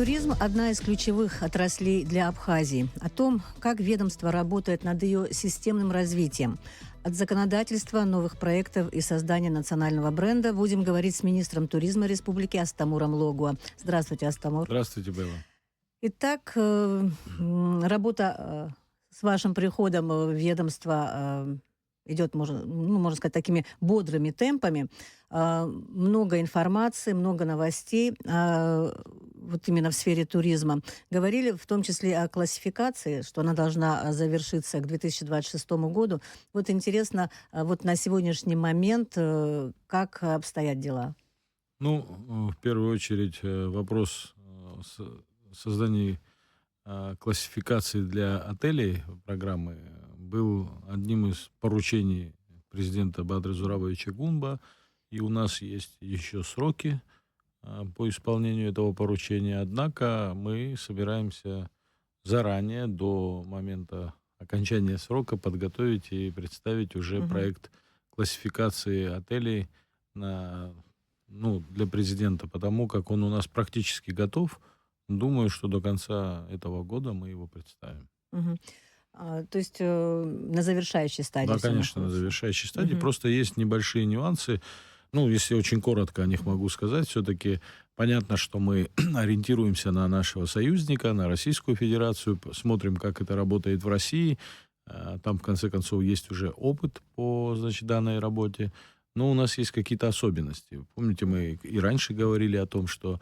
Туризм – одна из ключевых отраслей для Абхазии. О том, как ведомство работает над ее системным развитием. От законодательства, новых проектов и создания национального бренда будем говорить с министром туризма Республики Астамуром Логуа. Здравствуйте, Астамур. Здравствуйте, Белла. Итак, работа с вашим приходом в ведомство идет, можно сказать, такими бодрыми темпами. Много информации, много новостей вот именно в сфере туризма. Говорили в том числе о классификации, что она должна завершиться к 2026 году. Вот интересно, вот на сегодняшний момент как обстоят дела? В первую очередь вопрос создания классификации для отелей программы был одним из поручений президента Бадры Зурабовича Гунба, и у нас есть еще сроки по исполнению этого поручения. Однако мы собираемся заранее, до момента окончания срока, подготовить и представить уже проект классификации отелей для президента, потому как он у нас практически готов. Думаю, что до конца этого года мы его представим. То есть на завершающей стадии? Да, конечно, на завершающей стадии. Просто есть небольшие нюансы. Если очень коротко о них могу сказать, все-таки понятно, что мы ориентируемся на нашего союзника, на Российскую Федерацию, смотрим, как это работает в России. Там, в конце концов, есть уже опыт по, данной работе. Но у нас есть какие-то особенности. Помните, мы и раньше говорили о том, что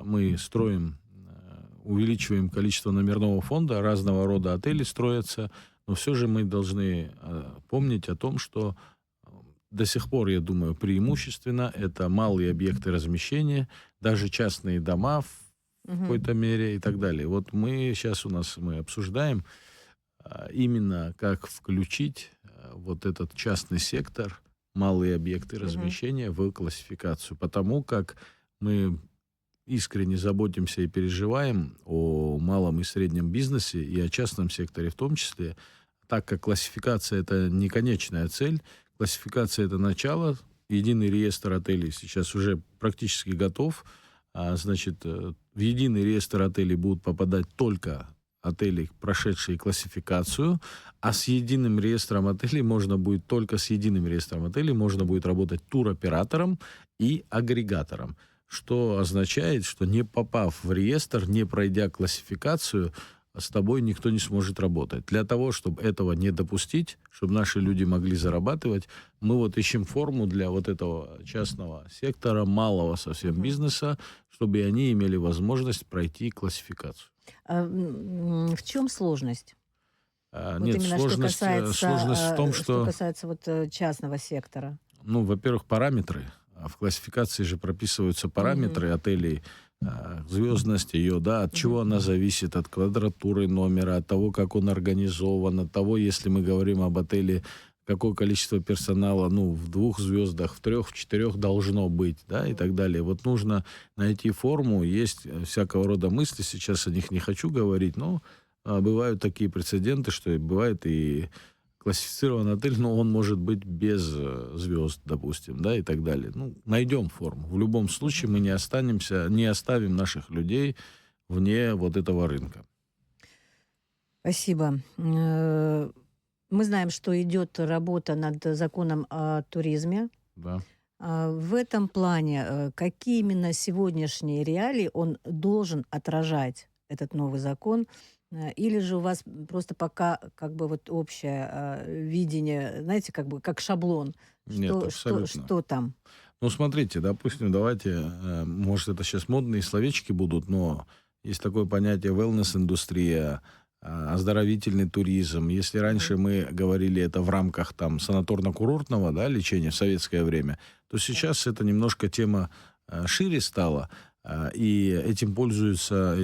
мы увеличиваем количество номерного фонда, разного рода отели строятся, но все же мы должны помнить о том, что до сих пор, я думаю, преимущественно это малые объекты размещения, даже частные дома в какой-то мере и так далее. Вот мы обсуждаем именно как включить вот этот частный сектор, малые объекты размещения в классификацию, потому как мы искренне заботимся и переживаем о малом и среднем бизнесе и о частном секторе в том числе, так как классификация – это не конечная цель, классификация – это начало. Единый реестр отелей сейчас уже практически готов. В единый реестр отелей будут попадать только отели, прошедшие классификацию, а с единым реестром отелей можно будет работать туроператором и агрегатором. Что означает, что не попав в реестр, не пройдя классификацию, с тобой никто не сможет работать. Для того, чтобы этого не допустить, чтобы наши люди могли зарабатывать, мы ищем форму для этого частного сектора, малого совсем бизнеса, чтобы они имели возможность пройти классификацию. В чем сложность? Сложность в том, что касается частного сектора. Во-первых, параметры. В классификации же прописываются параметры отелей, звездность ее, от чего она зависит, от квадратуры номера, от того, как он организован, от того, если мы говорим об отеле, какое количество персонала, в 2 звездах, в 3, в 4 должно быть, и так далее. Нужно найти форму, есть всякого рода мысли, сейчас о них не хочу говорить, но бывают такие прецеденты, что бывает и классифицирован отель, но он может быть без звезд, допустим, и так далее. Найдем форму. В любом случае мы не оставим наших людей вне этого рынка. Спасибо. Мы знаем, что идет работа над законом о туризме. Да. В этом плане какие именно сегодняшние реалии он должен отражать, этот новый закон? Или же у вас просто пока общее видение, знаете, как шаблон? Нет, абсолютно. Что там? Смотрите, допустим, давайте, может, это сейчас модные словечки будут, но есть такое понятие wellness-индустрия, оздоровительный туризм. Если раньше мы говорили это в рамках санаторно-курортного лечения в советское время, то сейчас это немножко тема шире стала. И этим пользуются,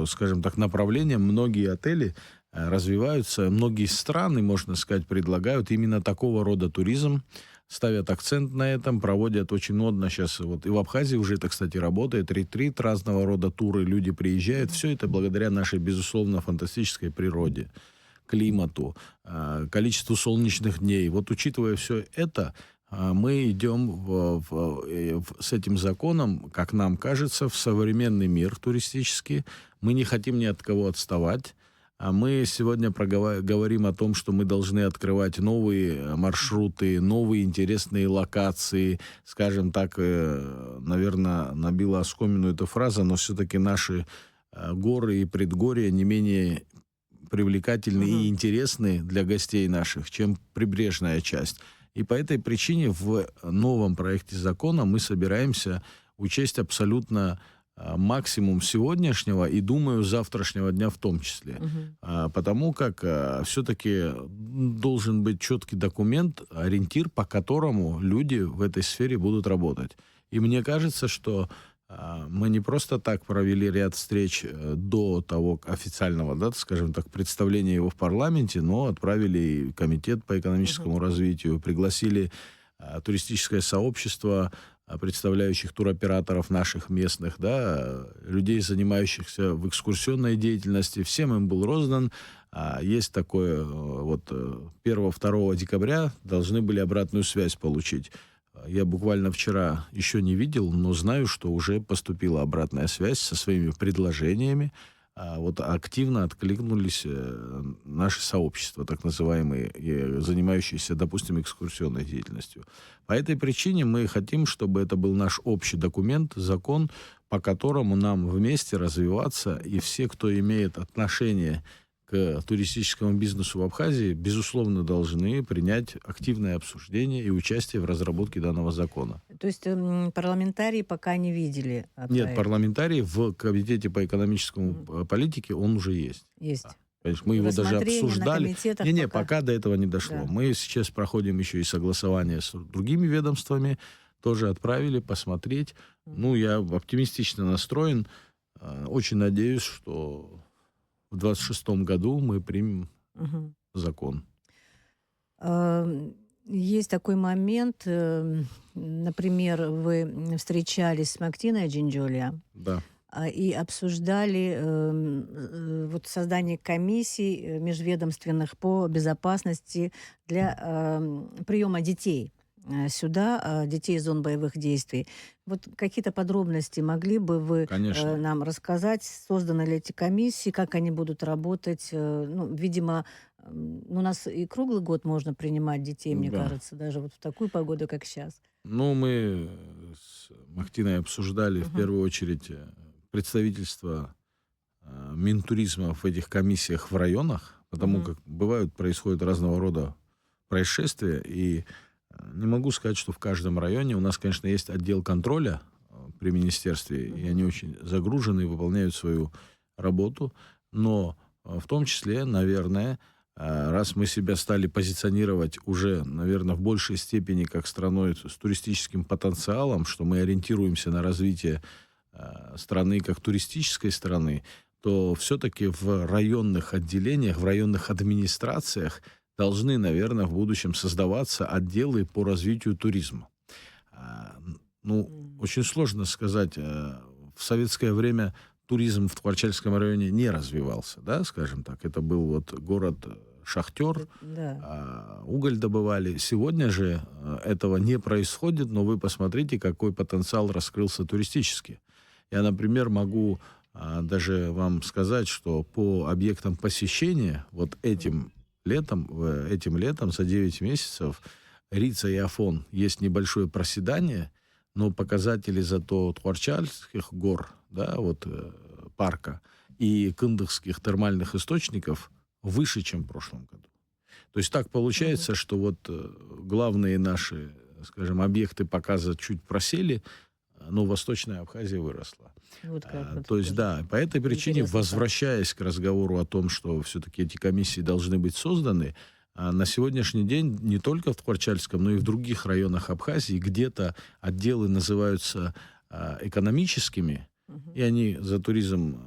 скажем так, направлением. Многие отели развиваются, многие страны, можно сказать, предлагают именно такого рода туризм, ставят акцент на этом, проводят очень модно сейчас. И в Абхазии уже это, кстати, работает. Ретрит, разного рода туры, люди приезжают. Все это благодаря нашей, безусловно, фантастической природе, климату, количеству солнечных дней. Учитывая все это, Мы идем с этим законом, как нам кажется, в современный мир туристический. Мы не хотим ни от кого отставать. А мы сегодня говорим о том, что мы должны открывать новые маршруты, новые интересные локации. Скажем так, наверное, набила оскомину эта фраза, но все-таки наши горы и предгорья не менее привлекательны и интересны для гостей наших, чем прибрежная часть. И по этой причине в новом проекте закона мы собираемся учесть абсолютно максимум сегодняшнего и, думаю, завтрашнего дня в том числе. Потому как все-таки должен быть четкий документ, ориентир, по которому люди в этой сфере будут работать. И мне кажется, что мы не просто так провели ряд встреч до того официального, да, скажем так, представления его в парламенте, но отправили и комитет по экономическому развитию, пригласили туристическое сообщество, представляющих туроператоров наших местных, да, людей, занимающихся в экскурсионной деятельности. Всем им был роздан. Есть такое, вот 1-2 декабря должны были обратную связь получить. Я буквально вчера еще не видел, но знаю, что уже поступила обратная связь со своими предложениями. Вот активно откликнулись наши сообщества, так называемые, занимающиеся, допустим, экскурсионной деятельностью. По этой причине мы хотим, чтобы это был наш общий документ, закон, по которому нам вместе развиваться, и все, кто имеет отношение к туристическому бизнесу в Абхазии, безусловно, должны принять активное обсуждение и участие в разработке данного закона. То есть парламентарии пока не видели Нет, проект? парламентарий в Комитете по экономическому политике, он уже есть. Есть. Конечно, мы его даже Рассмотрение на обсуждали. комитетах Пока до этого не дошло. Да. Мы сейчас проходим еще и согласование с другими ведомствами, тоже отправили посмотреть. Я оптимистично настроен. Очень надеюсь, что в 2026 году мы примем закон. Есть такой момент, например, вы встречались с Мактиной Джинджолия Да. и обсуждали вот создание комиссий межведомственных по безопасности для приема детей сюда, детей из зон боевых действий. Вот какие-то подробности могли бы вы Конечно. нам рассказать? Созданы ли эти комиссии, как они будут работать? Видимо, у нас и круглый год можно принимать детей, мне Да. кажется, даже вот в такую погоду, как сейчас. Мы с Махтиной обсуждали в первую очередь представительство Минтуризма в этих комиссиях в районах, потому как происходят разного рода происшествия, и не могу сказать, что в каждом районе. У нас, конечно, есть отдел контроля при министерстве, и они очень загружены и выполняют свою работу, но в том числе, наверное, раз мы себя стали позиционировать уже, наверное, в большей степени как страной с туристическим потенциалом, что мы ориентируемся на развитие страны как туристической страны, то все-таки в районных отделениях, в районных администрациях должны, наверное, в будущем создаваться отделы по развитию туризма. Очень сложно сказать. В советское время туризм в Тхварчальском районе не развивался, да, скажем так. Это был вот город-шахтер, уголь добывали. Сегодня же этого не происходит, но вы посмотрите, какой потенциал раскрылся туристически. Я, например, могу даже вам сказать, что по объектам посещения вот этим летом за 9 месяцев Рица и Афон есть небольшое проседание, но показатели зато Тхварчальских гор, да, вот парка и кындыхских термальных источников выше, чем в прошлом году. То есть так получается, что вот главные наши, скажем, объекты показа чуть просели, но Восточная Абхазия выросла. То есть, да, по этой причине, возвращаясь к разговору о том, что все-таки эти комиссии должны быть созданы, на сегодняшний день не только в Тхварчальском, но и в других районах Абхазии где-то отделы называются экономическими, и они за туризм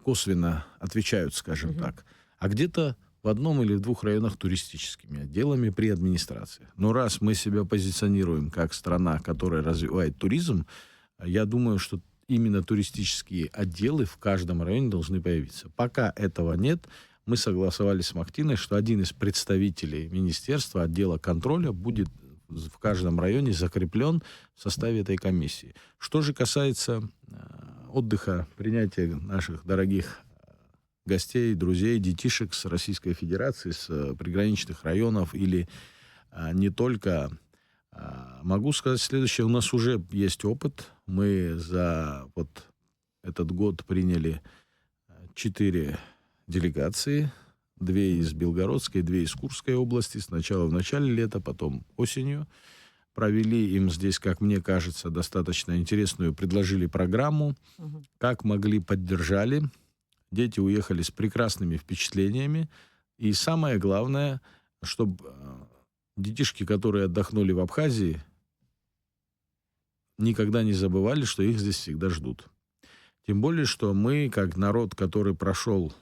косвенно отвечают, скажем так, а где-то в одном или в 2 районах туристическими отделами при администрации. Но раз мы себя позиционируем как страна, которая развивает туризм, я думаю, что именно туристические отделы в каждом районе должны появиться. Пока этого нет, мы согласовали с Махтиной, что один из представителей министерства, отдела контроля, будет в каждом районе закреплен в составе этой комиссии. Что же касается отдыха, принятия наших дорогих гостей, друзей, детишек с Российской Федерации, с приграничных районов или не только, могу сказать следующее. У нас уже есть опыт. Мы за вот этот год приняли 4 делегации. 2 из Белгородской, 2 из Курской области. Сначала в начале лета, потом осенью. Провели им здесь, как мне кажется, достаточно интересную, предложили программу. Как могли, поддержали. Дети уехали с прекрасными впечатлениями. И самое главное, чтобы детишки, которые отдохнули в Абхазии, никогда не забывали, что их здесь всегда ждут. Тем более, что мы, как народ, который прошел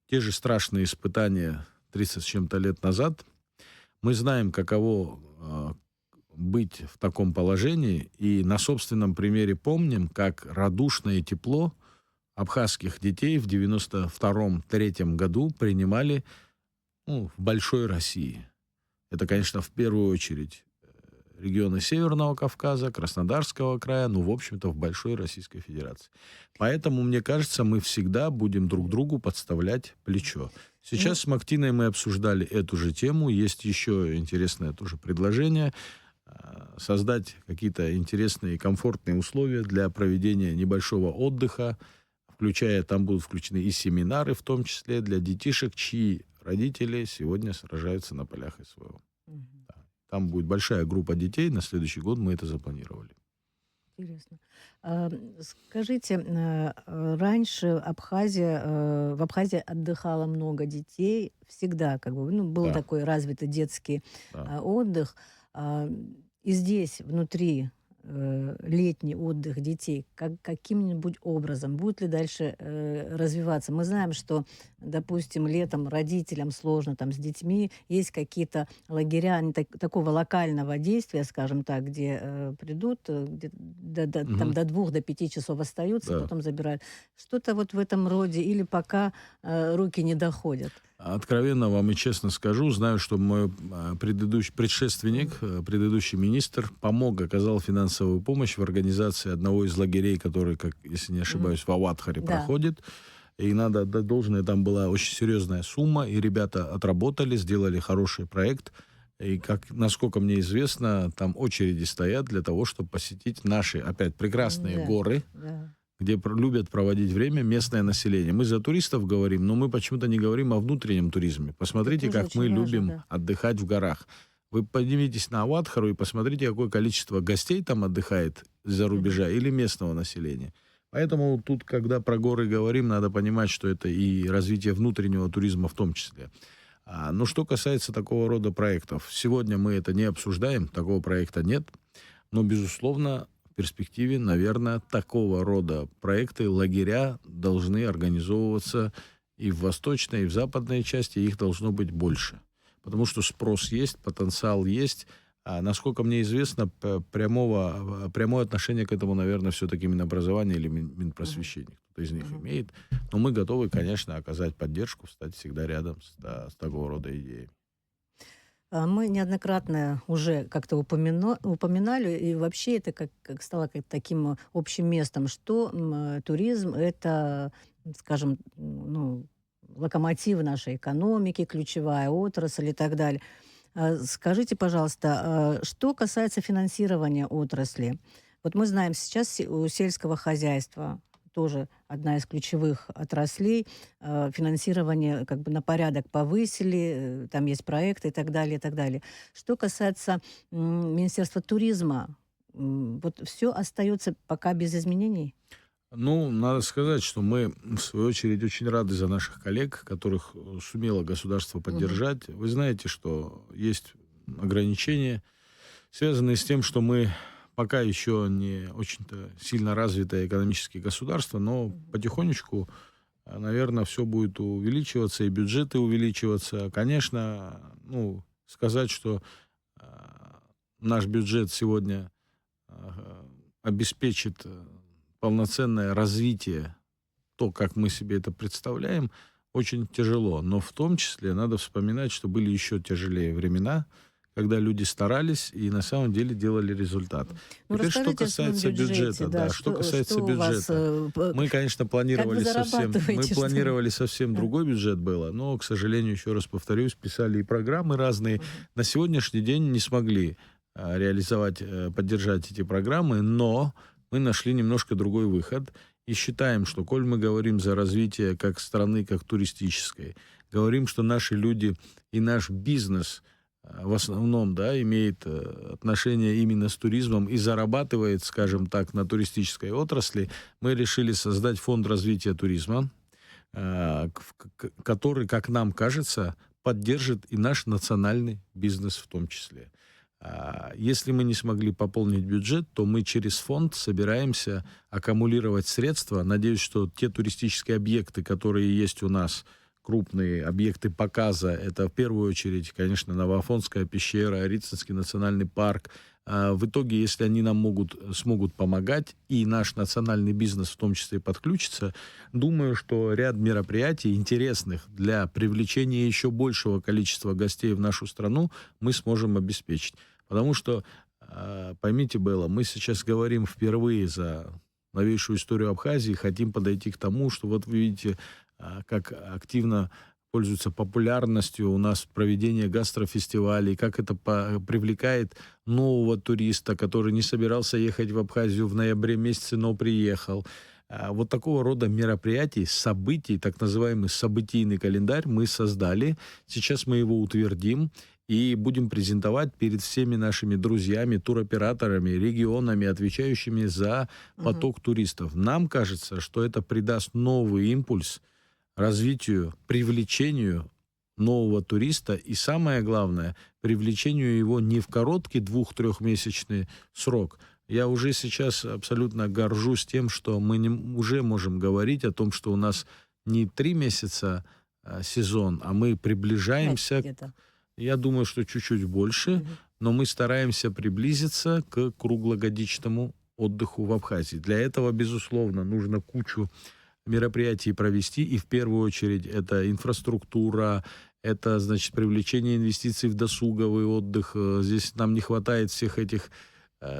те же страшные испытания 30 с чем-то лет назад, мы знаем, каково быть в таком положении, и на собственном примере помним, как радушно и тепло абхазских детей в 92-93 году принимали в большой России. Это, конечно, в первую очередь регионы Северного Кавказа, Краснодарского края, в общем-то, в большой Российской Федерации. Поэтому, мне кажется, мы всегда будем друг другу подставлять плечо. Сейчас с Мактиной мы обсуждали эту же тему. Есть еще интересное тоже предложение. Создать какие-то интересные и комфортные условия для проведения небольшого отдыха, включая, там будут включены и семинары, в том числе для детишек, чьи родители сегодня сражаются на полях СВО. Там будет большая группа детей. На следующий год мы это запланировали. Интересно. Скажите, раньше в Абхазии отдыхало много детей. Всегда был Да, такой развитый детский да. отдых. И здесь, внутри, летний отдых детей каким-нибудь образом будет ли дальше развиваться? Мы знаем, что, допустим, летом родителям сложно там с детьми, есть какие-то лагеря такого локального действия, скажем так, где придут, там Мгм. до 2 до 5 часов остаются, Да. потом забирают. Что-то вот в этом роде, или пока руки не доходят? Откровенно вам и честно скажу, знаю, что мой предыдущий предшественник, предыдущий министр, оказал финансовую помощь в организации одного из лагерей, который, как, если не ошибаюсь, в Аватхаре Да. проходит. И надо отдать должное, там была очень серьезная сумма, и ребята отработали, сделали хороший проект. И, насколько мне известно, там очереди стоят для того, чтобы посетить наши, опять, прекрасные Да, горы, да. где любят проводить время местное население. Мы за туристов говорим, но мы почему-то не говорим о внутреннем туризме. Посмотрите, тоже как мы очень важно, любим да. отдыхать в горах. Вы поднимитесь на Аватхару и посмотрите, какое количество гостей там отдыхает из-за рубежа или местного населения. Поэтому тут, когда про горы говорим, надо понимать, что это и развитие внутреннего туризма в том числе. Но что касается такого рода проектов, сегодня мы это не обсуждаем, такого проекта нет, но, безусловно, в перспективе, наверное, такого рода проекты, лагеря должны организовываться и в восточной, и в западной части, и их должно быть больше. Потому что спрос есть, потенциал есть. А насколько мне известно, прямое отношение к этому, наверное, все-таки Минобразование или Минпросвещение. Кто-то из них имеет. Но мы готовы, конечно, оказать поддержку, стать всегда рядом с такого рода идеей. Мы неоднократно уже как-то упоминали, и вообще это как стало таким общим местом, что туризм — это, скажем, локомотив нашей экономики, ключевая отрасль и так далее. Скажите, пожалуйста, что касается финансирования отрасли? Вот мы знаем, сейчас у сельского хозяйства тоже одна из ключевых отраслей. Финансирование на порядок повысили, там есть проекты и так далее, и так далее. Что касается Министерства туризма, вот все остается пока без изменений? Надо сказать, что мы, в свою очередь, очень рады за наших коллег, которых сумело государство поддержать. Вы знаете, что есть ограничения, связанные с тем, что мы пока еще не очень-то сильно развитое экономическое государство, но потихонечку, наверное, все будет увеличиваться, и бюджеты увеличиваться. Конечно, сказать, что наш бюджет сегодня обеспечит полноценное развитие, то, как мы себе это представляем, очень тяжело. Но в том числе надо вспоминать, что были еще тяжелее времена, когда люди старались и на самом деле делали результат. Ну, Теперь, что расскажите о своем касается бюджете, бюджета, да, да, что что касается у вас, бюджета, мы, конечно, планировали зарабатываете, что ли? совсем Да. другой бюджет было, но, к сожалению, еще раз повторюсь, писали и программы разные. Мгм. На сегодняшний день не смогли реализовать, поддержать эти программы, но мы нашли немножко другой выход и считаем, что, коль мы говорим за развитие как страны, как туристической, говорим, что наши люди и наш бизнес в основном, да, имеет отношение именно с туризмом и зарабатывает, скажем так, на туристической отрасли, мы решили создать фонд развития туризма, который, как нам кажется, поддержит и наш национальный бизнес в том числе. Если мы не смогли пополнить бюджет, то мы через фонд собираемся аккумулировать средства. Надеюсь, что те туристические объекты, которые есть у нас, крупные объекты показа, это в первую очередь, конечно, Новоафонская пещера, Рицинский национальный парк. В итоге, если они нам смогут помогать, и наш национальный бизнес в том числе подключится, думаю, что ряд мероприятий интересных для привлечения еще большего количества гостей в нашу страну мы сможем обеспечить. Потому что, поймите, Белла, мы сейчас говорим впервые за новейшую историю Абхазии, хотим подойти к тому, что вот вы видите, как активно пользуется популярностью у нас проведение гастрофестивалей, как это привлекает нового туриста, который не собирался ехать в Абхазию в ноябре месяце, но приехал. Вот такого рода мероприятий, событий, так называемый событийный календарь мы создали. Сейчас мы его утвердим и будем презентовать перед всеми нашими друзьями, туроператорами, регионами, отвечающими за поток туристов. Нам кажется, что это придаст новый импульс развитию, привлечению нового туриста и, самое главное, привлечению его не в короткий 2-3-месячный срок. Я уже сейчас абсолютно горжусь тем, что мы уже можем говорить о том, что у нас не 3 месяца сезон, а мы приближаемся, я думаю, что чуть-чуть больше, но мы стараемся приблизиться к круглогодичному отдыху в Абхазии. Для этого, безусловно, нужно кучу мероприятий провести, и в первую очередь это инфраструктура, это, значит, привлечение инвестиций в досуговый отдых. Здесь нам не хватает всех этих,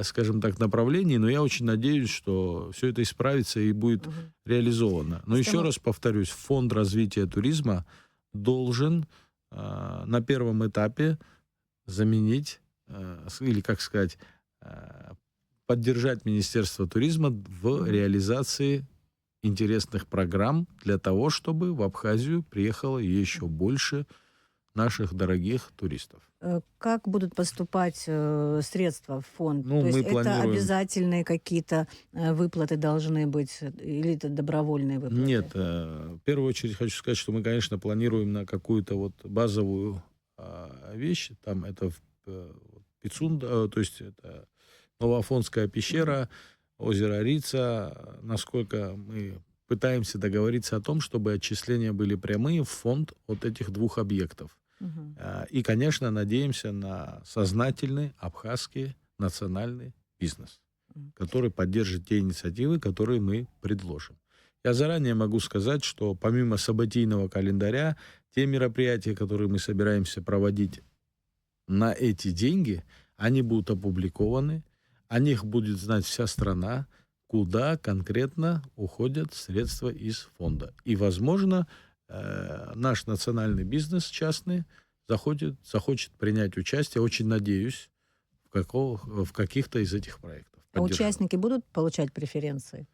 скажем так, направлений, но я очень надеюсь, что все это исправится и будет реализовано. Но еще раз повторюсь, фонд развития туризма должен на первом этапе заменить, или, как сказать, поддержать Министерство туризма в реализации интересных программ для того, чтобы в Абхазию приехало еще больше наших дорогих туристов. Как будут поступать средства в фонд? Ну, То есть мы это планируем... обязательные какие-то выплаты должны быть или это добровольные выплаты? Нет, в первую очередь хочу сказать, что мы, конечно, планируем на какую-то вот базовую вещь. Там это Пицунда, то есть это Новоафонская пещера, озеро Рица. Насколько мы пытаемся договориться о том, чтобы отчисления были прямые в фонд от этих двух объектов. И, конечно, надеемся на сознательный абхазский национальный бизнес, который поддержит те инициативы, которые мы предложим. Я заранее могу сказать, что помимо событийного календаря, те мероприятия, которые мы собираемся проводить на эти деньги, они будут опубликованы, о них будет знать вся страна, куда конкретно уходят средства из фонда. И, возможно, наш национальный бизнес частный захочет принять участие, очень надеюсь, в каких-то из этих проектов. А участники будут получать преференции?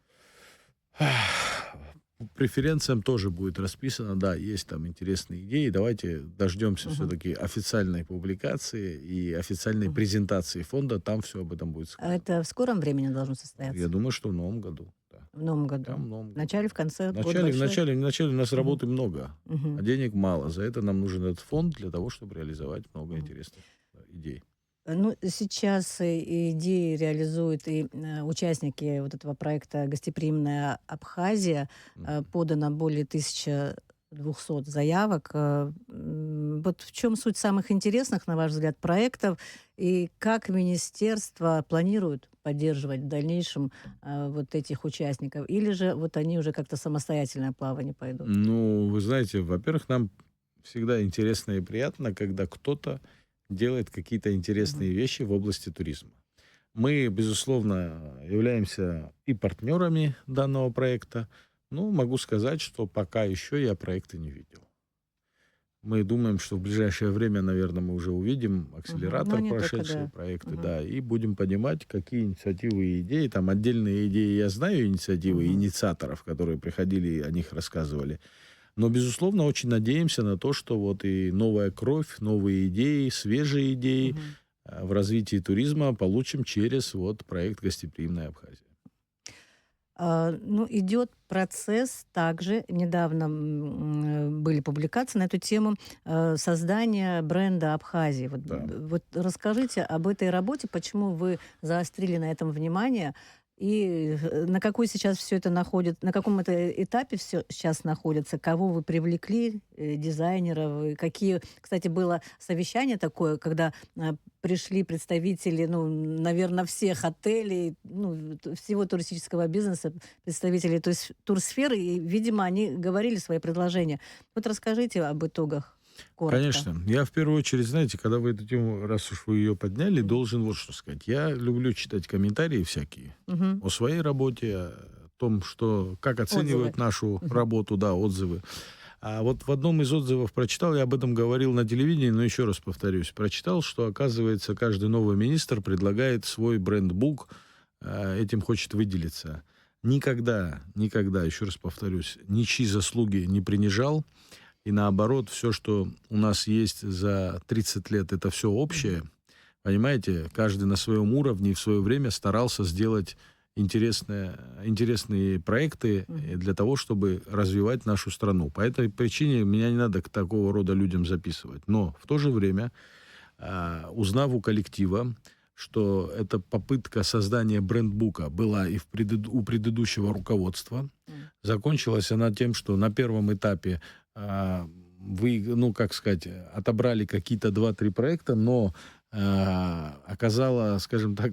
Преференциям тоже будет расписано, да, есть там интересные идеи. Давайте дождемся все-таки официальной публикации и официальной презентации фонда, там все об этом будет сказано. А это в скором времени должно состояться? Я думаю, что в новом году. Да. В новом году? Прям в новом году. В начале, в конце? В начале у нас работы много, а денег мало. За это нам нужен этот фонд для того, чтобы реализовать много интересных идей. Ну, сейчас идеи реализуют и участники вот этого проекта «Гостеприимная Абхазия». Подано более 1200 заявок. Вот в чем суть самых интересных, на ваш взгляд, проектов? И как министерство планирует поддерживать в дальнейшем вот этих участников? Или же вот они уже как-то самостоятельное плавание пойдут? Ну, вы знаете, во-первых, нам всегда интересно и приятно, когда кто-то делает какие-то Мгм. интересные вещи в области туризма. Мы, безусловно, являемся и партнерами данного проекта, но могу сказать, что пока еще я проекта не видел. Мы думаем, что в ближайшее время, наверное, мы уже увидим Мгм. Ну, акселератор, они только, прошедшие да. проекты, Мгм. да, и будем понимать, какие инициативы и идеи. Там отдельные идеи, я знаю, инициативы Мгм. инициаторов, которые приходили и о них рассказывали. Но, безусловно, очень надеемся на то, что вот и новая кровь, новые идеи, свежие идеи Мгм. в развитии туризма получим через вот проект «Гостеприимная Абхазия». Ну, идет процесс также. Недавно были публикации на эту тему создания бренда Абхазии. Вот, Да. вот расскажите об этой работе, почему вы заострили на этом внимание и на какой сейчас все это находится, на каком это этапе все сейчас находится, кого вы привлекли, дизайнеров, и какие, кстати, было совещание такое, когда пришли представители, ну, наверное, всех отелей, ну, всего туристического бизнеса, представители, то есть турсферы, и, видимо, они говорили свои предложения. Вот расскажите об итогах коротко. Конечно. Я в первую очередь, знаете, когда вы эту тему, раз уж вы ее подняли, Мгм. должен вот что сказать. Я люблю читать комментарии всякие Мгм. о своей работе, о том, что, как Отзывы. оценивают нашу Мгм. работу, да, отзывы. А вот в одном из отзывов прочитал, я об этом говорил на телевидении, но еще раз повторюсь, прочитал, что, оказывается, каждый новый министр предлагает свой брендбук, этим хочет выделиться. Никогда, никогда, еще раз повторюсь, ничьи заслуги не принижал. И наоборот, все, что у нас есть за 30 лет, это все общее. Мгм. Понимаете, каждый на своем уровне и в свое время старался сделать интересные проекты Мгм. для того, чтобы развивать нашу страну. По этой причине меня не надо к такого рода людям записывать. Но в то же время, узнав у коллектива, что эта попытка создания брендбука была и у предыдущего руководства, М. закончилась она тем, что на первом этапе вы, ну, как сказать, отобрали какие-то два-три проекта, но оказало, скажем так,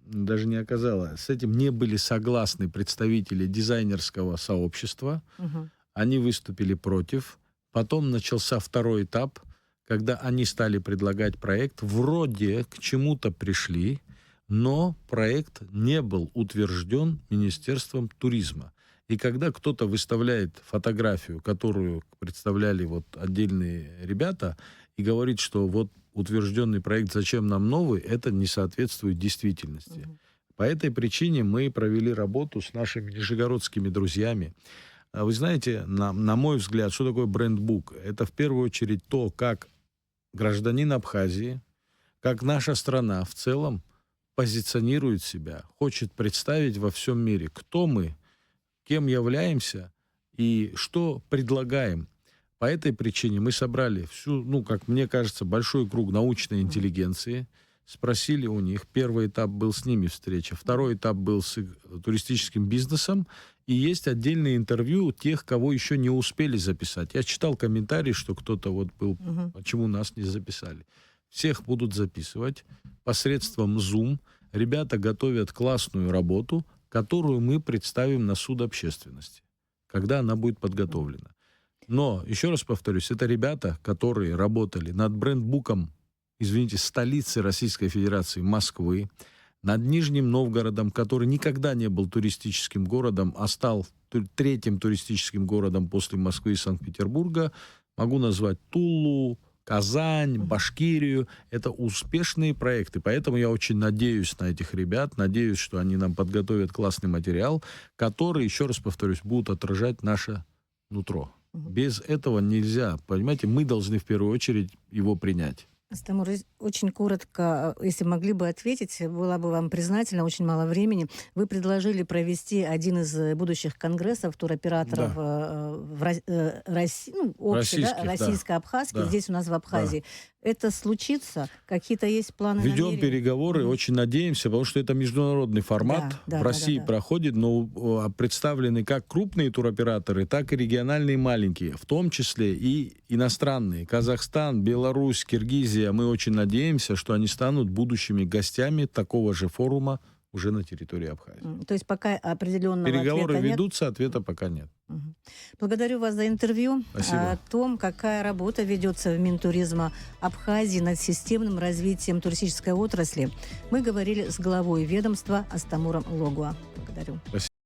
даже не оказало, с этим не были согласны представители дизайнерского сообщества. Мгм. Они выступили против. Потом начался второй этап, когда они стали предлагать проект. Вроде к чему-то пришли, но проект не был утвержден Министерством туризма. И когда кто-то выставляет фотографию, которую представляли вот отдельные ребята, и говорит, что вот утвержденный проект, зачем нам новый, это не соответствует действительности. Мгм. По этой причине мы провели работу с нашими нижегородскими друзьями. Вы знаете, на мой взгляд, что такое брендбук? Это в первую очередь то, как гражданин Абхазии, как наша страна в целом позиционирует себя, хочет представить во всем мире, кто мы, кем являемся и что предлагаем. По этой причине мы собрали всю, ну, как мне кажется, большой круг научной Мгм. интеллигенции, спросили у них. Первый этап был с ними встреча, Мгм. второй этап был с их туристическим бизнесом, и есть отдельные интервью тех, кого еще не успели записать. Я читал комментарии, что кто-то вот был, Мгм. почему нас не записали. Всех будут записывать посредством Zoom. Ребята готовят классную работу, которую мы представим на суд общественности, когда она будет Мгм. подготовлена. Но, еще раз повторюсь, это ребята, которые работали над брендбуком, извините, столицы Российской Федерации Москвы, над Нижним Новгородом, который никогда не был туристическим городом, а стал третьим туристическим городом после Москвы и Санкт-Петербурга. Могу назвать Тулу, Казань, Мгм. Башкирию. Это успешные проекты. Поэтому я очень надеюсь на этих ребят, надеюсь, что они нам подготовят классный материал, который, еще раз повторюсь, будет отражать наше нутро. Мгм. Без этого нельзя. Понимаете, мы должны в первую очередь его принять. Астамур, очень коротко, если могли бы ответить, была бы вам признательна, очень мало времени. Вы предложили провести один из будущих конгрессов туроператоров Да, ну, общий, да, российских, да, российско-абхазский, да, здесь у нас в да. Абхазии. Это случится? Какие-то есть планы, Ведем намерения? переговоры, Мгм. очень надеемся, потому что это международный формат. Да, В да, да, да, России да. проходит, но представлены как крупные туроператоры, так и региональные маленькие, в том числе и иностранные. Казахстан, Беларусь, Киргизия. Мы очень надеемся, что они станут будущими гостями такого же форума уже на территории Абхазии. То есть пока определенного Переговоры ответа нет? ведутся, ответа пока нет. Мгм. Благодарю вас за интервью Спасибо. о том, какая работа ведется в Минтуризма Абхазии над системным развитием туристической отрасли. Мы говорили с главой ведомства Астамуром Логуа. Благодарю. Спасибо.